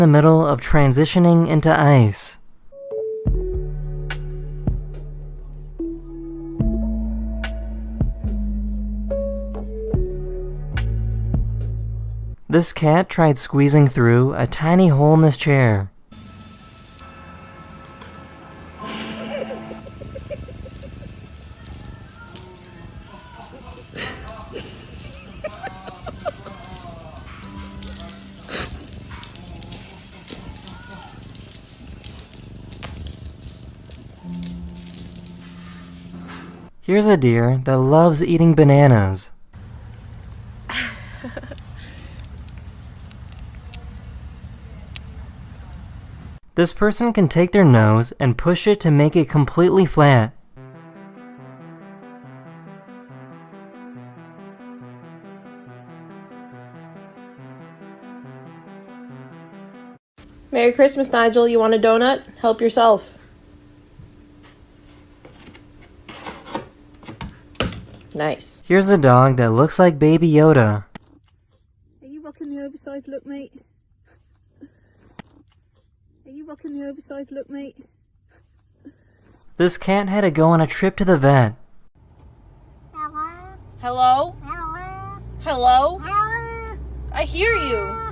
in the middle of transitioning into ice. This cat tried squeezing through a tiny hole in this chair. Here's a deer that loves eating bananas. This person can take their nose and push it to make it completely flat. Merry Christmas, Nigel. You want a donut? Help yourself. Nice. Here's a dog that looks like Baby Yoda. Are you rocking the oversized look, mate? Are you rocking the oversized look, mate? This cat had to go on a trip to the vet. Hello? Hello? Hello? I hear you.